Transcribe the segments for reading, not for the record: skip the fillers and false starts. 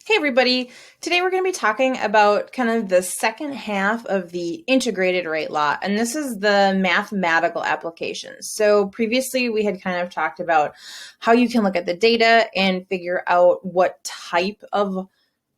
Hey everybody, today we're going to be talking about kind of the second half of the integrated rate law, and this is the mathematical applications. So previously we had kind of talked about how you can look at the data and figure out what type of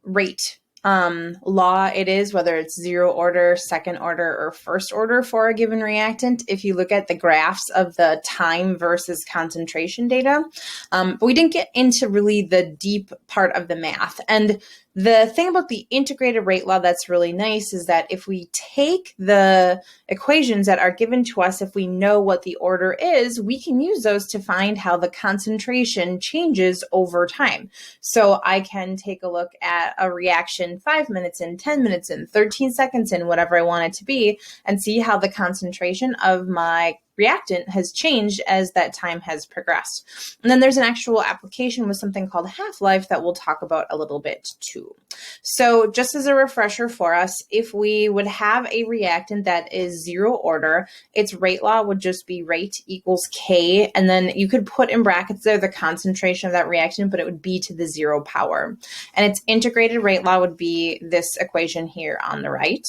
rate law it is, whether it's zero order, second order, or first order for a given reactant, if you look at the graphs of the time versus concentration data. But we didn't get into really the deep part of the math. And the thing about the integrated rate law that's really nice is that if we take the equations that are given to us, if we know what the order is, we can use those to find how the concentration changes over time. So I can take a look at a reaction 5 minutes in, 10 minutes in, 13 seconds in, whatever I want it to be, and see how the concentration of my reactant has changed as that time has progressed. And then there's an actual application with something called half-life that we'll talk about a little bit too. So just as a refresher for us, if we would have a reactant that is zero order, its rate law would just be rate equals K, and then you could put in brackets there the concentration of that reactant, but it would be to the 0 power. And its integrated rate law would be this equation here on the right.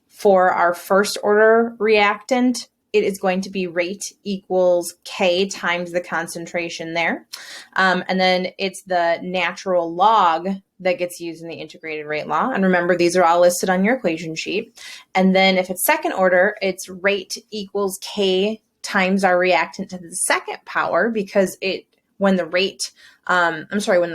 For our first order reactant, it is going to be rate equals K times the concentration there. And then it's the natural log that gets used in the integrated rate law. And remember, these are all listed on your equation sheet. And then if it's second order, it's rate equals K times our reactant to the second power, because when the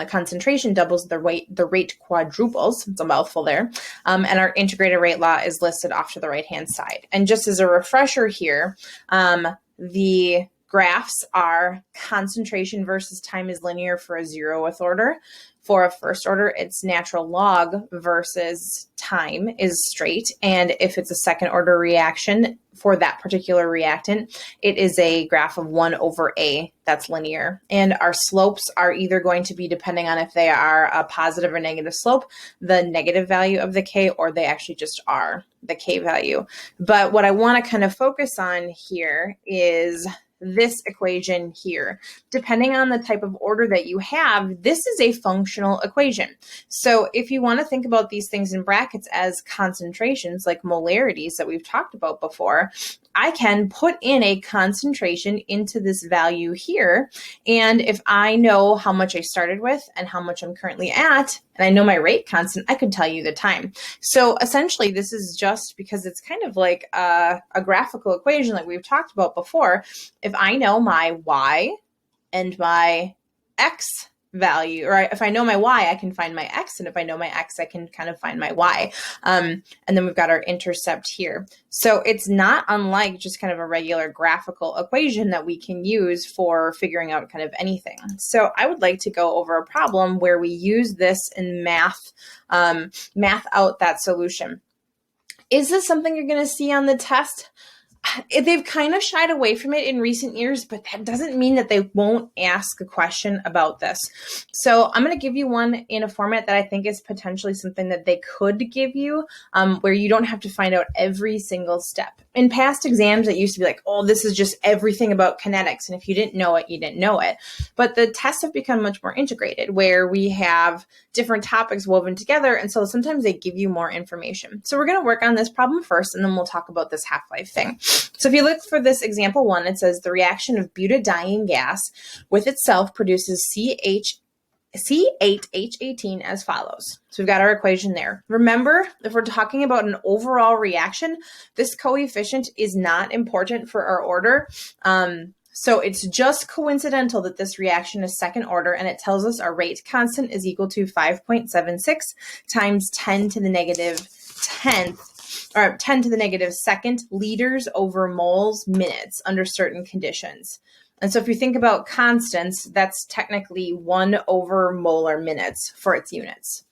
concentration doubles, the rate quadruples. It's a mouthful there. And our integrated rate law is listed off to the right-hand side. And just as a refresher here, the graphs are concentration versus time is linear for a 0th order. For a first order, it's natural log versus time is straight. And if it's a second order reaction for that particular reactant, it is a graph of 1 over A that's linear. And our slopes are either going to be, depending on if they are a positive or negative slope, the negative value of the K, or they actually just are the K value. But what I want to kind of focus on here is this equation here. Depending on the type of order that you have, this is a functional equation. So if you want to think about these things in brackets as concentrations, like molarities that we've talked about before, I can put in a concentration into this value here. And if I know how much I started with and how much I'm currently at, and I know my rate constant, I could tell you the time. So essentially, this is just because it's kind of like a graphical equation like we've talked about before. If I know my Y and my X value, or if I know my Y, I can find my X, and if I know my X, I can kind of find my Y. And then we've got our intercept here. So it's not unlike just kind of a regular graphical equation that we can use for figuring out kind of anything. So I would like to go over a problem where we use this in math out that solution. Is this something you're going to see on the test? They've kind of shied away from it in recent years, but that doesn't mean that they won't ask a question about this. So I'm going to give you one in a format that I think is potentially something that they could give you, where you don't have to find out every single step. In past exams, it used to be like, oh, this is just everything about kinetics. And if you didn't know it, you didn't know it. But the tests have become much more integrated, where we have different topics woven together. And so sometimes they give you more information. So we're going to work on this problem first, and then we'll talk about this half-life thing. So if you look for this example 1, it says the reaction of butadiene gas with itself produces C8H18 as follows. So we've got our equation there. Remember, if we're talking about an overall reaction, this coefficient is not important for our order. So it's just coincidental that this reaction is second order, and it tells us our rate constant is equal to 5.76 times 10 to the negative 10th, or 10 to the negative second liters over moles minutes under certain conditions. And so if you think about constants, that's technically 1 over molar minutes for its units.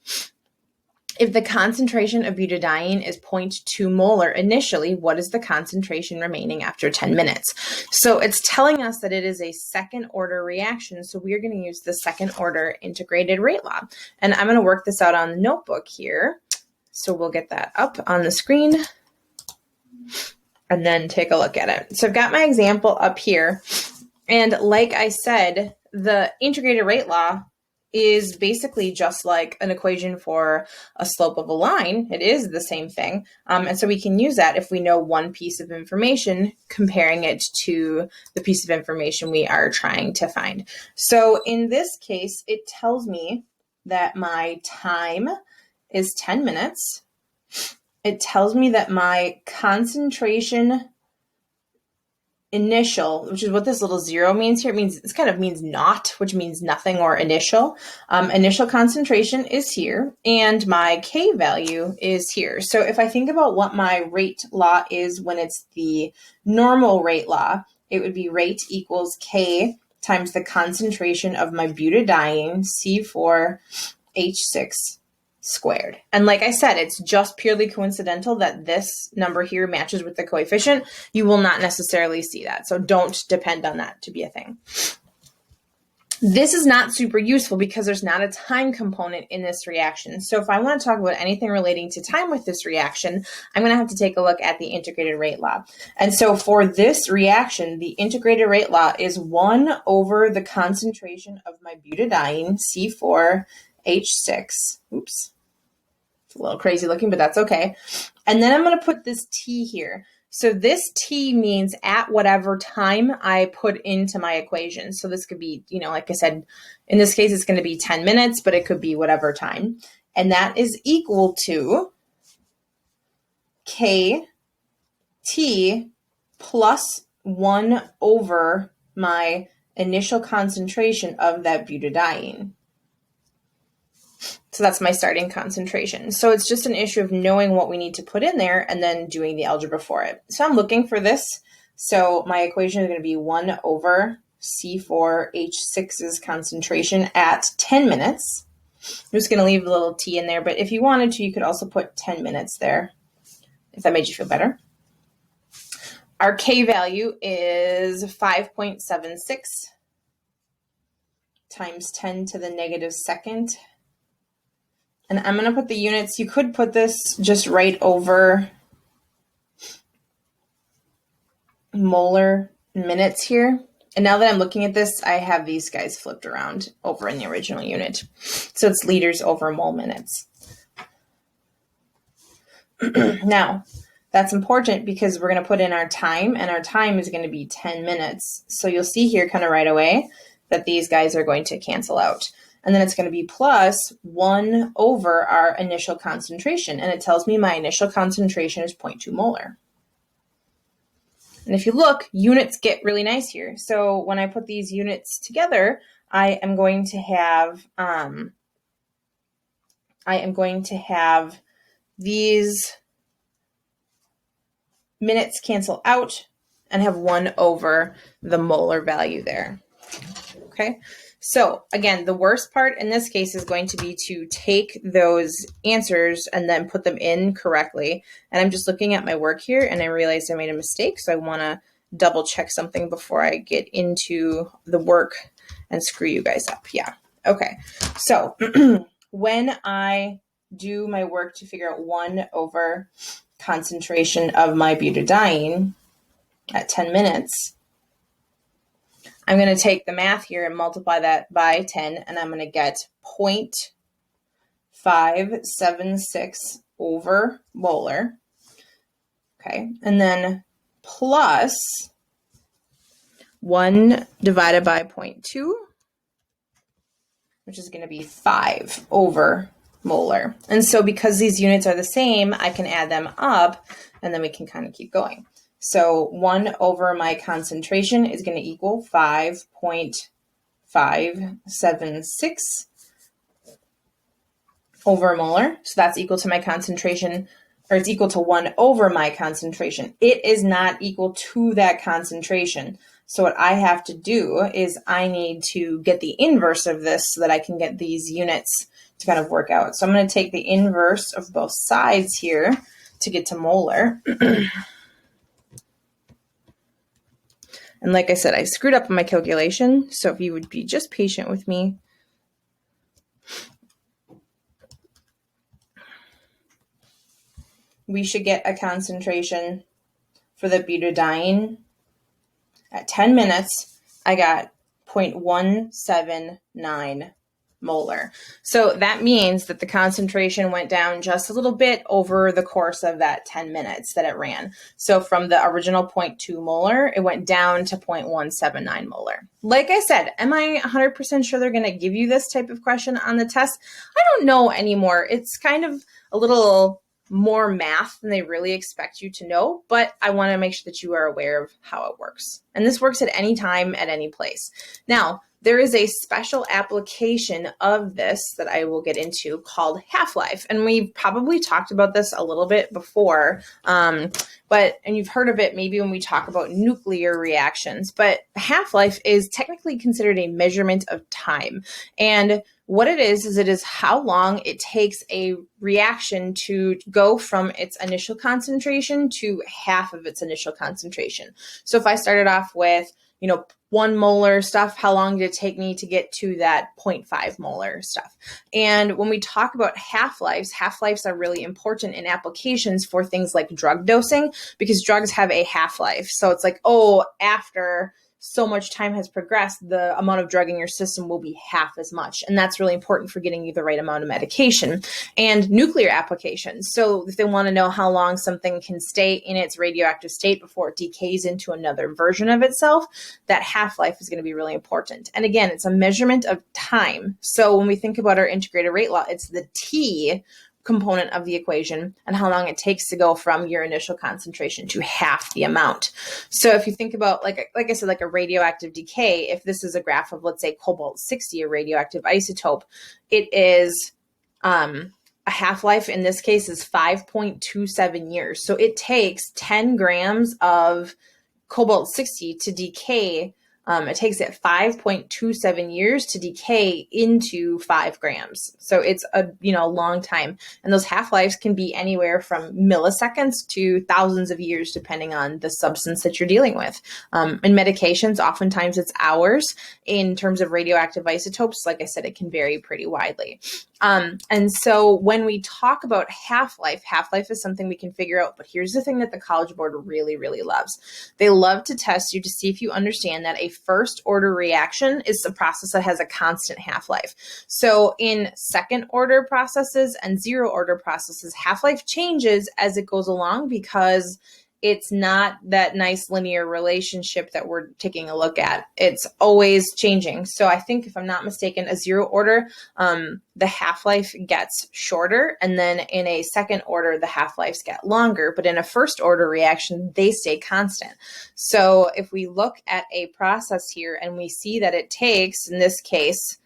If the concentration of butadiene is 0.2 molar initially, what is the concentration remaining after 10 minutes? So it's telling us that it is a second order reaction. So we are going to use the second order integrated rate law. And I'm going to work this out on the notebook here. So we'll get that up on the screen and then take a look at it. So I've got my example up here. And like I said, the integrated rate law is basically just like an equation for a slope of a line. It is the same thing. And so we can use that if we know one piece of information, comparing it to the piece of information we are trying to find. So in this case, it tells me that my time is 10 minutes. It tells me that my concentration initial, which is what this little zero means here. It kind of means not, which means nothing, or initial. Initial concentration is here, and my K value is here. So if I think about what my rate law is when it's the normal rate law, it would be rate equals K times the concentration of my butadiene C4H6 squared. And like I said, it's just purely coincidental that this number here matches with the coefficient. You will not necessarily see that. So don't depend on that to be a thing. This is not super useful because there's not a time component in this reaction. So if I want to talk about anything relating to time with this reaction, I'm going to have to take a look at the integrated rate law. And so for this reaction, the integrated rate law is 1 over the concentration of my butadiene, C4H6. Oops. A little crazy looking, but that's okay. And then I'm going to put this T here. So this T means at whatever time I put into my equation. So this could be, like I said, in this case, it's going to be 10 minutes, but it could be whatever time. And that is equal to KT plus 1 over my initial concentration of that butadiene. So that's my starting concentration. So it's just an issue of knowing what we need to put in there and then doing the algebra for it. So I'm looking for this. So my equation is going to be 1 over C4H6's concentration at 10 minutes. I'm just going to leave a little T in there, but if you wanted to, you could also put 10 minutes there, if that made you feel better. Our K value is 5.76 times 10 to the negative second. And I'm going to put the units. You could put this just right over molar minutes here. And now that I'm looking at this, I have these guys flipped around over in the original unit. So it's liters over mole minutes. Now, that's important because we're going to put in our time, and our time is going to be 10 minutes. So you'll see here kind of right away that these guys are going to cancel out. And then it's going to be plus 1 over our initial concentration. And it tells me my initial concentration is 0.2 molar. And if you look, units get really nice here. So when I put these units together, I am going to have these minutes cancel out and have 1 over the molar value there. Okay. So again, the worst part in this case is going to be to take those answers and then put them in correctly. And I'm just looking at my work here and I realized I made a mistake. So I want to double check something before I get into the work and screw you guys up. Yeah. Okay. So when I do my work to figure out 1 over concentration of my butadiene at 10 minutes, I'm going to take the math here and multiply that by 10, and I'm going to get 0.576 over molar. Okay, and then plus 1 divided by 0.2, which is going to be 5 over molar. And so because these units are the same, I can add them up, and then we can kind of keep going. So 1 over my concentration is going to equal 5.576 over molar. So that's equal to my concentration, or it's equal to 1 over my concentration. It is not equal to that concentration. So what I have to do is I need to get the inverse of this so that I can get these units to kind of work out. So I'm going to take the inverse of both sides here to get to molar. And like I said, I screwed up on my calculation, so if you would be just patient with me. We should get a concentration for the butadiene at 10 minutes. I got 0.179 molar. So that means that the concentration went down just a little bit over the course of that 10 minutes that it ran. So from the original 0.2 molar, it went down to 0.179 molar. Like I said, am I 100% sure they're going to give you this type of question on the test? I don't know anymore. It's kind of a little more math than they really expect you to know, but I want to make sure that you are aware of how it works. And this works at any time, at any place. Now, there is a special application of this that I will get into called half-life. And we've probably talked about this a little bit before, and you've heard of it maybe when we talk about nuclear reactions, but half-life is technically considered a measurement of time. And what it is how long it takes a reaction to go from its initial concentration to half of its initial concentration. So if I started off with, 1 molar stuff, how long did it take me to get to that 0.5 molar stuff? And when we talk about half-lives are really important in applications for things like drug dosing, because drugs have a half-life. So it's like, after so much time has progressed, the amount of drug in your system will be half as much. And that's really important for getting you the right amount of medication. And nuclear applications. So if they want to know how long something can stay in its radioactive state before it decays into another version of itself, that half-life is going to be really important. And again, it's a measurement of time. So when we think about our integrated rate law, it's the T component of the equation and how long it takes to go from your initial concentration to half the amount. So if you think about, like I said, like a radioactive decay, if this is a graph of, let's say, cobalt-60, a radioactive isotope, it is a half-life in this case is 5.27 years. So it takes 10 grams of cobalt-60 to decay. It takes it 5.27 years to decay into 5 grams. So it's a long time. And those half-lives can be anywhere from milliseconds to thousands of years, depending on the substance that you're dealing with. In medications, oftentimes it's hours. In terms of radioactive isotopes, like I said, it can vary pretty widely. And so when we talk about half-life is something we can figure out. But here's the thing that the College Board really, really loves. They love to test you to see if you understand that a first order reaction is a process that has a constant half-life. So in second order processes and zero order processes, half-life changes as it goes along because it's not that nice linear relationship that we're taking a look at. It's always changing. So I think, if I'm not mistaken, a zero order, the half-life gets shorter. And then in a second order, the half-lives get longer. But in a first order reaction, they stay constant. So if we look at a process here and we see that it takes, in this case,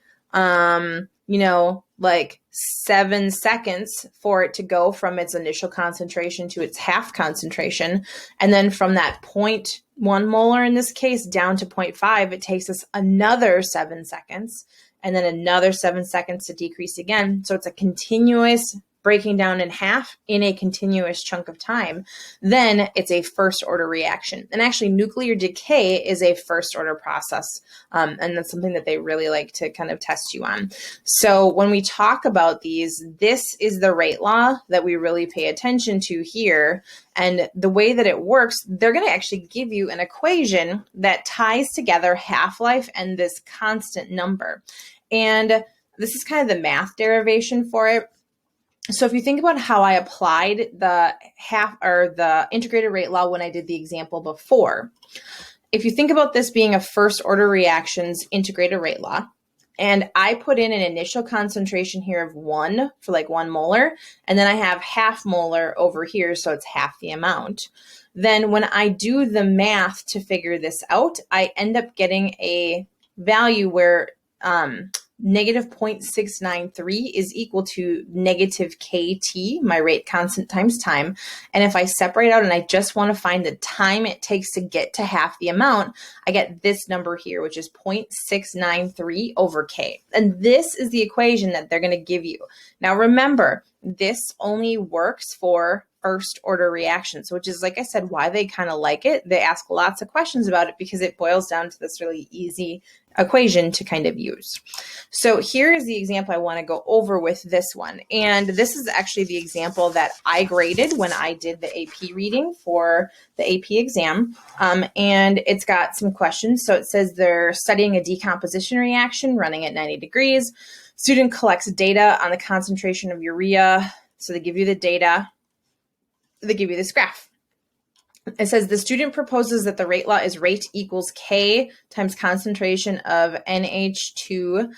like 7 seconds for it to go from its initial concentration to its half concentration. And then from that 0.1 molar in this case down to 0.5, it takes us another 7 seconds and then another 7 seconds to decrease again. So it's a continuous breaking down in half in a continuous chunk of time, then it's a first order reaction. And actually, nuclear decay is a first order process. And that's something that they really like to kind of test you on. So when we talk about these, this is the rate law that we really pay attention to here. And the way that it works, they're going to actually give you an equation that ties together half-life and this constant number. And this is kind of the math derivation for it. So if you think about how I applied the integrated rate law when I did the example before, if you think about this being a first order reactions integrated rate law, and I put in an initial concentration here of 1 for like 1 molar, and then I have half molar over here, so it's half the amount. Then when I do the math to figure this out, I end up getting a value where negative 0.693 is equal to negative KT, my rate constant times time. And if I separate out and I just want to find the time it takes to get to half the amount, I get this number here, which is 0.693 over K. And this is the equation that they're going to give you. Now remember, this only works for first order reactions, which is, like I said, why they kind of like it. They ask lots of questions about it because it boils down to this really easy equation to kind of use. So here is the example I want to go over with this one. And this is actually the example that I graded when I did the AP reading for the AP exam. And it's got some questions. So it says they're studying a decomposition reaction running at 90 degrees. Student collects data on the concentration of urea. So they give you the data. They give you this graph. It says the student proposes that the rate law is rate equals K times concentration of NH2.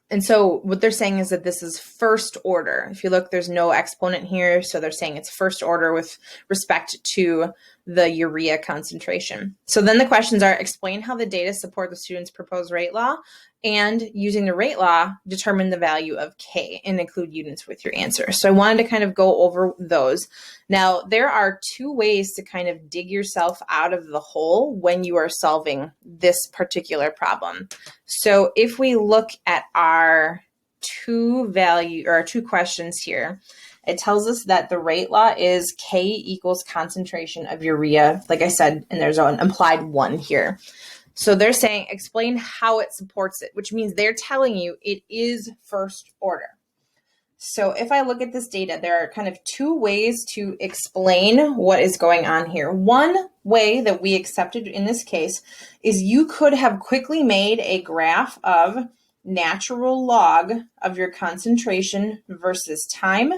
And so what they're saying is that this is first order. If you look, there's no exponent here. So they're saying it's first order with respect to the urea concentration. So then the questions are: explain how the data support the student's proposed rate law, and using the rate law, determine the value of K and include units with your answer. So I wanted to kind of go over those. Now, there are two ways to kind of dig yourself out of the hole when you are solving this particular problem. So if we look at our two questions here, it tells us that the rate law is K equals concentration of urea, like I said, and there's an implied 1 here. So they're saying explain how it supports it, which means they're telling you it is first order. So if I look at this data, there are kind of two ways to explain what is going on here. One way that we accepted in this case is you could have quickly made a graph of natural log of your concentration versus time,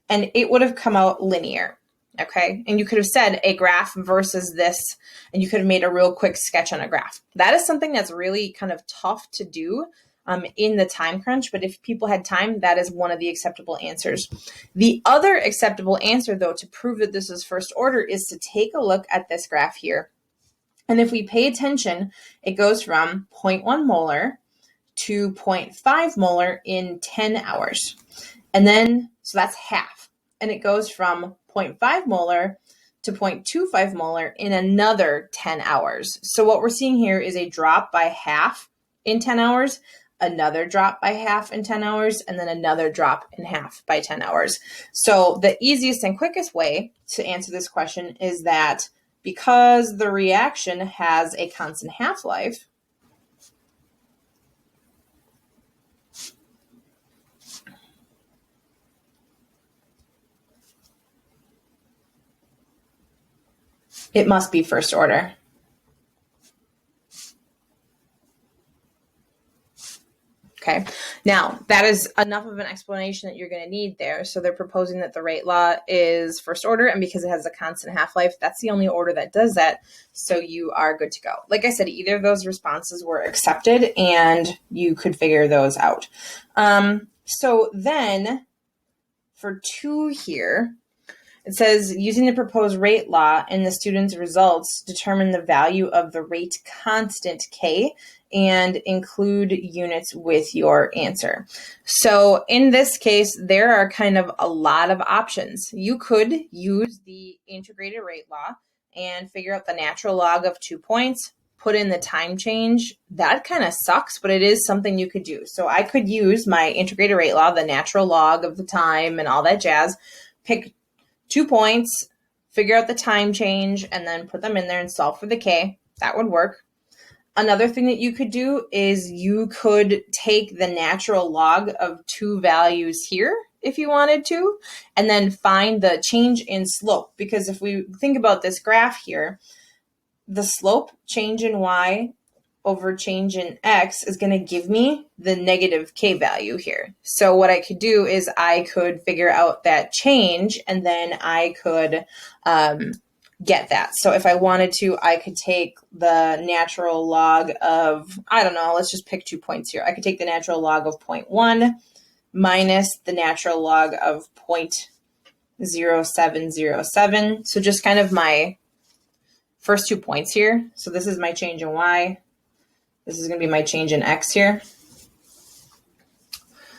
and it would have come out linear. Okay, and you could have said a graph versus this, and you could have made a real quick sketch on a graph. That is something that's really kind of tough to do in the time crunch, but if people had time, that is one of the acceptable answers. The other acceptable answer, though, to prove that this is first order is to take a look at this graph here. And if we pay attention, it goes from 0.1 molar to 0.5 molar in 10 hours. And then, so that's half. And it goes from 0.5 molar to 0.25 molar in another 10 hours. So what we're seeing here is a drop by half in 10 hours, another drop by half in 10 hours, and then another drop in half by 10 hours. So the easiest and quickest way to answer this question is that because the reaction has a constant half-life, it must be first order. Okay, now that is enough of an explanation that you're going to need there. So they're proposing that the rate law is first order, and because it has a constant half-life, that's the only order that does that. So you are good to go. Like I said, either of those responses were accepted, and you could figure those out. So then for 2 here, it says, using the proposed rate law and the student's results, determine the value of the rate constant K and include units with your answer. So in this case, there are kind of a lot of options. You could use the integrated rate law and figure out the natural log of 2 points, put in the time change. That kind of sucks, but it is something you could do. So I could use my integrated rate law, the natural log of the time and all that jazz, pick 2 points, figure out the time change, and then put them in there and solve for the K. That would work. Another thing that you could do is you could take the natural log of 2 values here if you wanted to, and then find the change in slope. Because if we think about this graph here, the slope change in y over change in x is going to give me the negative K value here. So what I could do is I could figure out that change, and then I could get that. So if I wanted to, I could take the natural log of, I don't know, let's just pick 2 points here. I could take the natural log of 0.1 minus the natural log of 0.0707. So just kind of my first 2 points here. So this is my change in y. This is going to be my change in x here.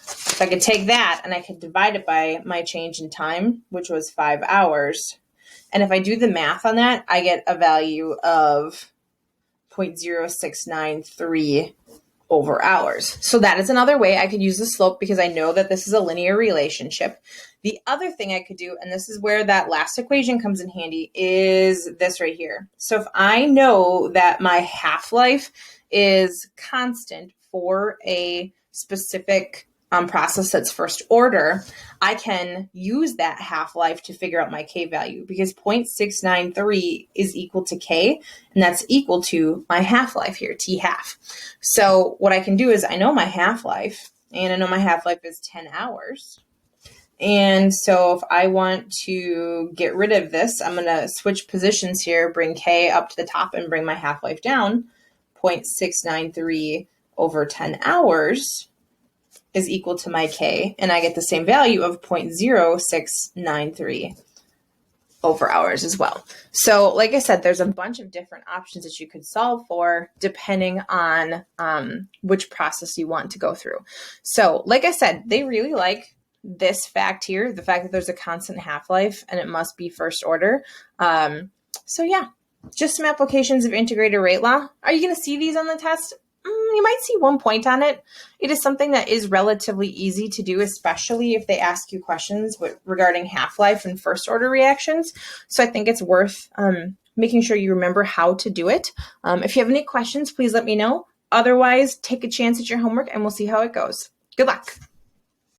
So I could take that and I could divide it by my change in time, which was 5 hours. And if I do the math on that, I get a value of 0.0693 over hours. So that is another way I could use the slope, because I know that this is a linear relationship. The other thing I could do, and this is where that last equation comes in handy, is this right here. So if I know that my half-life is constant for a specific process that's first order, I can use that half-life to figure out my K value, because 0.693 is equal to K, and that's equal to my half-life here, T half. So what I can do is I know my half-life, and I know my half-life is 10 hours. And so if I want to get rid of this, I'm going to switch positions here, bring K up to the top and bring my half-life down. 0.693 over 10 hours is equal to my K, and I get the same value of 0.0693 over hours as well. So like I said, there's a bunch of different options that you could solve for depending on which process you want to go through. So like I said, they really like this fact here, the fact that there's a constant half-life and it must be first order. So yeah, just some applications of integrated rate law. Are you going to see these on the test? You might see 1 point on it. It is something that is relatively easy to do, especially if they ask you questions regarding half-life and first order reactions. So I think it's worth making sure you remember how to do it. If you have any questions, please let me know. Otherwise, take a chance at your homework and we'll see how it goes. Good luck.